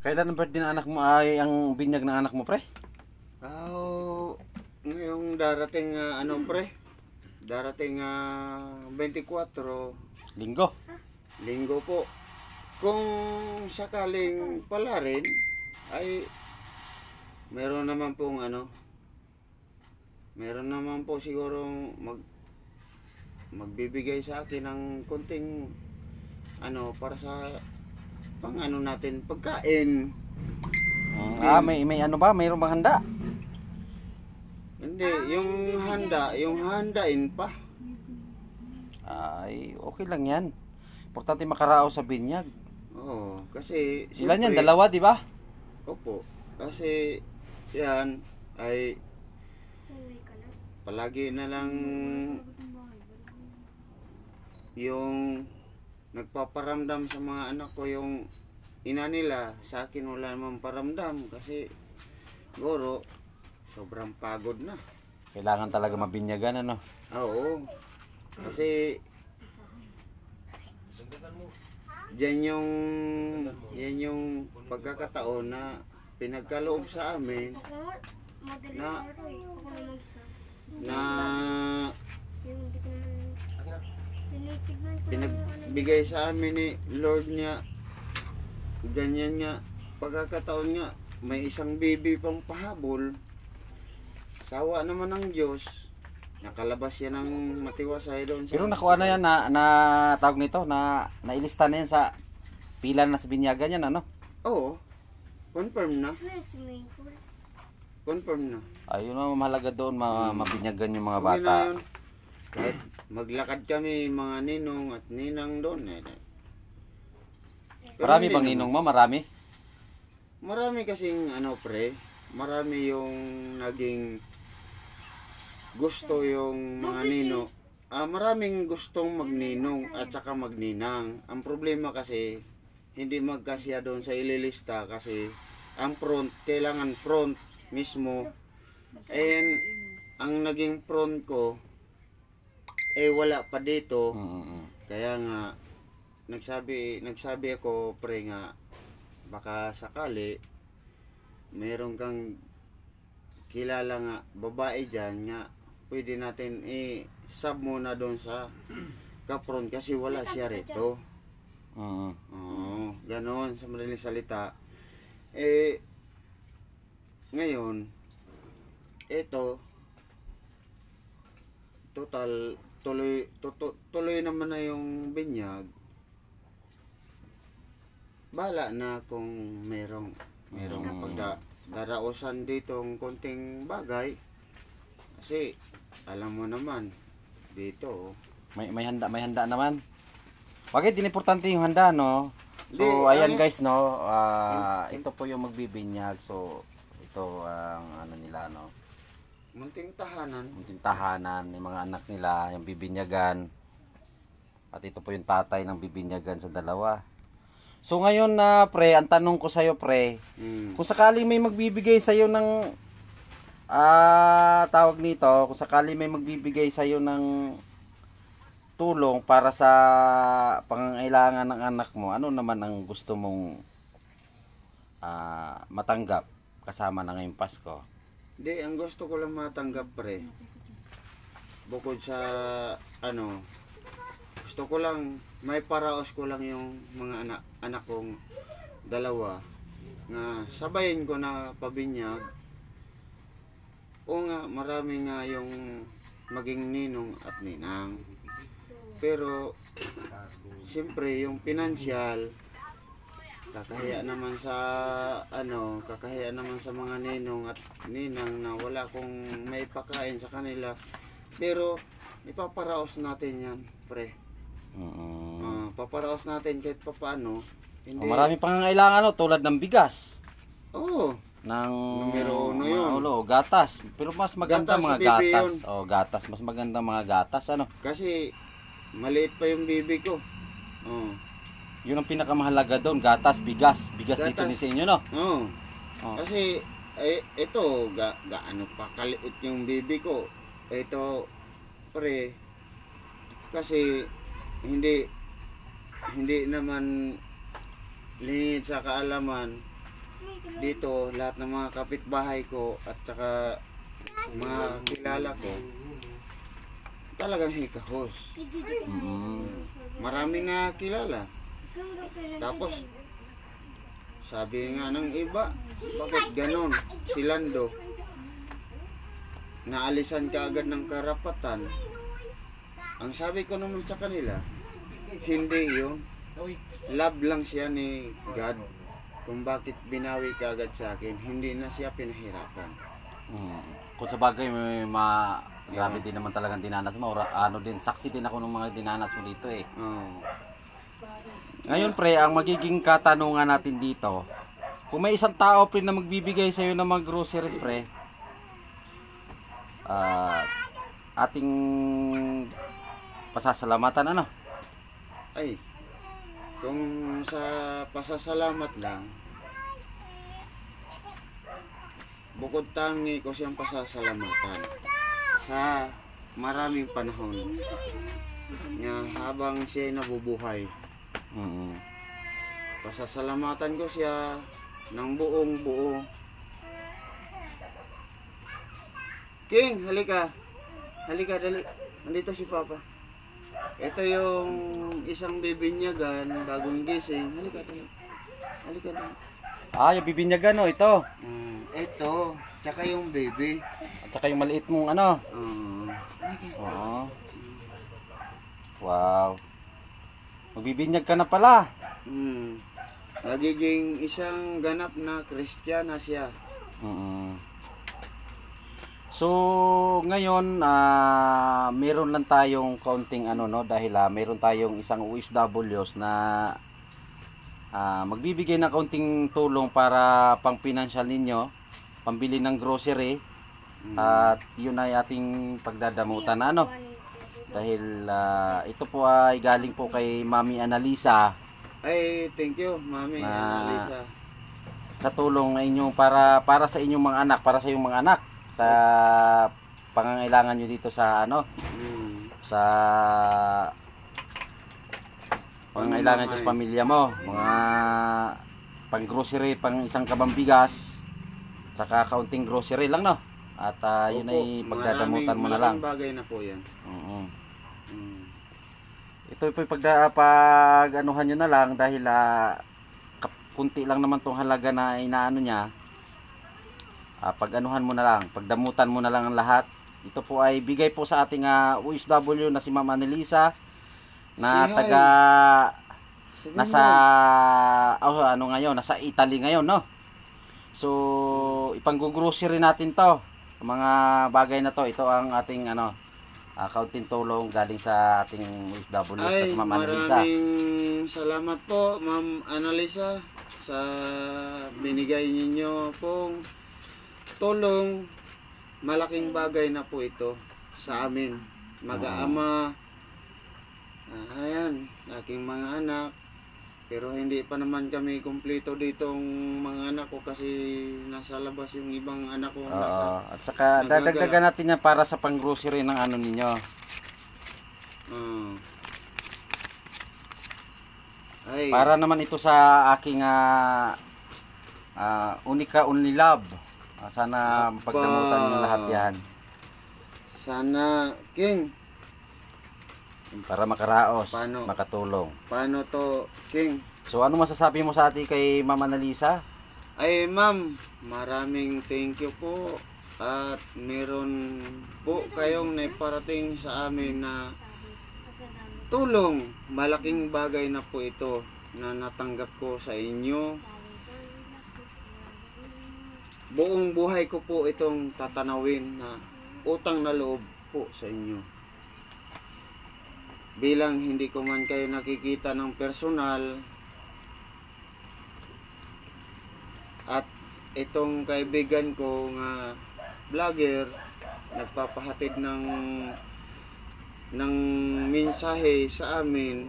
Kailan ang birthday ng anak mo ay ang binyag ng anak mo, pre? Ngayong darating ano pre? Darating 24 Linggo. linggo po. Kung sakaling pala rin ay meron naman pong meron naman po siguro magbibigay sa akin ng konting para sa natin pagkain. May ano ba? Mayroong bang handa? Hindi, yung handain pa. Ay, okay lang yan. Importante makarao sa binyag. Oo, kasi Ilan yan? Dalawa, di ba? Opo, kasi yan ay palagi na lang yung nagpaparamdam sa mga anak ko, yung ina nila. Sa akin wala namang paramdam kasi siguro sobrang pagod na. Kailangan talaga mabinyagan, ano? Oo, kasi yan yung pagkakataon na pinagkaloob sa amin na pinagbigay sa amin ni Lord niya. Ganyan nga pagkakataon nga, may isang baby pang pahabol. Sawa naman ng Diyos, nakalabas yan ng matiwasay doon sa... Pero nakuha na yan na tawag nito, na nailista na yan sa pila na sa binyagan yan, ano? Oo, confirm na. Confirm na. Ayun ang mahalaga doon, mabinyagan yung mga Okay bata. na yun. Kahit maglakad kami mga ninong at ninang doon. Pero Marami hindi bang naman. ninong mo? Marami? Marami kasing pre, marami yung naging gusto yung mga nino. Maraming gustong magninong at saka magninang. Ang problema kasi hindi magkasya doon sa ililista kasi ang front, kailangan front mismo. And ang naging front ko wala pa dito. Kaya nga nagsabi ako pre nga baka sakali meron kang kilala nga babae diyan nga pwede natin sub muna doon sa kapron kasi wala siya rito. Oo, ganon sa madaling salita. Ngayon ito total tuloy naman na yung binyag. Bala na kung merong pagdarausan ditong konting bagay kasi alam mo naman dito May handa naman. Bakit importante yung handa, no? So ayan guys, no. Ito po yung magbibinyag. So ito ang nila, no. munting tahanan Yung mga anak nila, yung bibinyagan. At ito po yung tatay ng bibinyagan sa dalawa. So ngayon na pre, ang tanong ko sa iyo pre, kung sakali may magbibigay sa iyo ng tawag nito, kung sakali may magbibigay sa iyo ng tulong para sa pangangailangan ng anak mo, ano naman ang gusto mong matanggap kasama na ngayong Pasko? Di, ang gusto ko lang matanggap pre, bukod sa gusto ko lang may paraos ko lang yung mga anak kong dalawa nga sabayin ko na pabinyag. O nga, marami nga yung maging ninong at ninang. Pero siyempre yung pinansyal kakahiya naman sa mga ninong at ninang na wala kong may pakain sa kanila. Pero ipaparaos natin yan pre. Paparaos natin kahit papaano. Hindi... marami pang kailangan, no, tulad ng bigas. Oo. Ng numero 1 yun. Gatas. Pero mas maganda Gatas, mga baby, gatas. yun. Gatas. Mas maganda mga gatas, ano? Kasi maliit pa yung bibi ko. Yun ang pinakamahalaga doon, gatas, bigas. Bigas dito ni sa inyo, no? Kasi ito gaano pa kaliit yung bibi ko. Ito pre, kasi hindi naman lingid sa kaalaman dito lahat ng mga kapitbahay ko at saka mga kilala ko talagang hikahos. Maraming na kilala. Tapos sabi nga ng iba, bakit ganon? Si Lando, naalisan ka agad ng karapatan. Ang sabi ko naman sa kanila, hindi yun. Love lang siya ni God. Kung bakit binawi ka agad sa akin, hindi na siya pinahirapan. Kung sa bagay, may grabe din naman talagang dinanas mo. Ano din, saksi din ako ng mga dinanas mo dito eh. Ngayon pre, ang magiging katanungan natin dito, kung may isang tao pre na magbibigay sa'yo ng mga groceries pre, ating pasasalamatan ano? Ay, kung sa pasasalamat lang, bukod tangi ko siyang pasasalamatan sa maraming panahon nga habang siya nabubuhay. Pasasalamatan ko siya ng buong buo. King, halika. Halika, dali. Nandito si Papa. Ito yung isang bibinyagan, bagong gising. Halika, dali. Halika, dali. Yung bibinyagan no, ito. Ito, tsaka yung baby. At saka yung maliit mong ano. Oo. Wow. Magbibinyag ka na pala. Magiging isang ganap na Kristiyana siya. So, ngayon, meron lang tayong kaunting ano, no? Dahil meron tayong isang OFWs na magbibigay ng kaunting tulong para pang financial ninyo, pambili ng grocery, at yun ay ating pagdadamutan na ano. Dahil ito po ay galing po kay Mami Analisa. Ay, thank you, Mami Analisa. Sa tulong na inyong para sa inyong mga anak, para sa iyong mga anak sa pangangailangan niyo dito sa ano, sa pangangailangan niyo sa pamilya mo, mga pang grocery, pang isang kabang bigas, saka kaunting grocery lang no. At yun ay pagdadamutan mo na lang. Bagay na po 'yan. Ito po pag-anuhan nyo na lang dahil kunti lang naman tong halaga na inaano niya. Pag-anuhan mo na lang, pagdamutan mo na lang ang lahat. Ito po ay bigay po sa ating OFW na si Ma'am Annalisa na nasa Italy ngayon no. So ipang-grocery natin to. Mga bagay na to, ito ang ating kaunting tulong galing sa ating OFW na si Ma'am Annalisa. Maraming salamat po Ma'am Annalisa sa binigay ninyo pong tulong. Malaking bagay na po ito sa amin mag-aama. Ayan, aking mga anak. Pero hindi pa naman kami kumpleto ditong mga anak ko kasi nasa labas yung ibang anak ko. At saka dadagdagan natin yan para sa pang-grocery ng ano ninyo. Para naman ito sa aking Unika Only Love. Sana pagdamutan nyo lahat yan. Sana, King. Para makaraos, makatulong. Paano to, King? So ano masasabi mo sa atin kay Ma'am Annalisa? Ay ma'am, maraming thank you po. At meron po kayong naiparating sa amin na tulong. Malaking bagay na po ito na natanggap ko sa inyo. Buong buhay ko po itong tatanawin na utang na loob po sa inyo. Bilang hindi ko man kayo nakikita ng personal, at itong kaibigan ko nga vlogger nagpapahatid ng mensahe sa amin,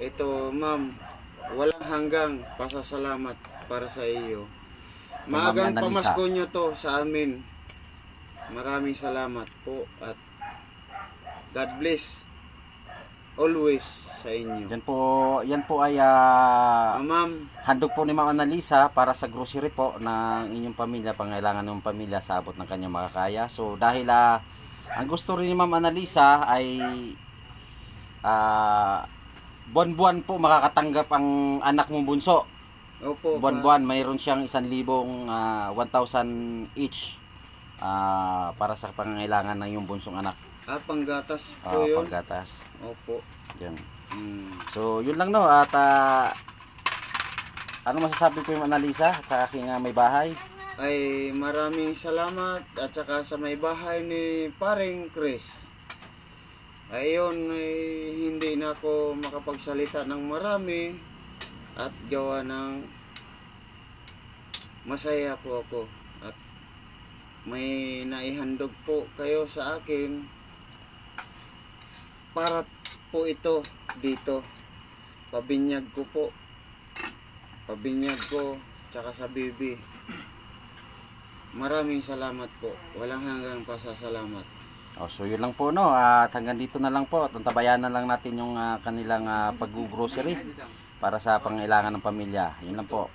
ito ma'am, walang hanggang pasasalamat para sa iyo. Maagang pamasko nyo to sa amin. Maraming salamat po at God bless. always sa inyo. Yan po ay Ma'am, handog po ni Ma'am Annalisa para sa grocery po ng inyong pamilya, pangailangan ng pamilya sa abot ng kanyang makakaya. So dahil ang gusto rin ni Ma'am Annalisa ay buwan-buwan po makakatanggap ang anak mong bunso. opo, Buwan-buwan mayroon siyang 1,000 1,000 each para sa pangangailangan ng iyong bunsong anak. panggatas po yun. Panggatas. Opo. Yun. Mm. So yun lang no at ano masasabi ko yung Annalisa sa aking may bahay? Ay maraming salamat at saka sa may bahay ni Paring Chris. Ayun, hindi na ako makapagsalita ng marami at gawa ng masaya po ako at may naihandog po kayo sa akin para po ito dito. Pabinyag ko po. Pabinyag ko tsaka sa bibi. Maraming salamat po. Walang hanggang pasasalamat. So yun lang po no at hanggang dito na lang po. Tantabayanan lang natin yung kanilang pag-grocery para sa pangailangan ng pamilya. Yun lang po.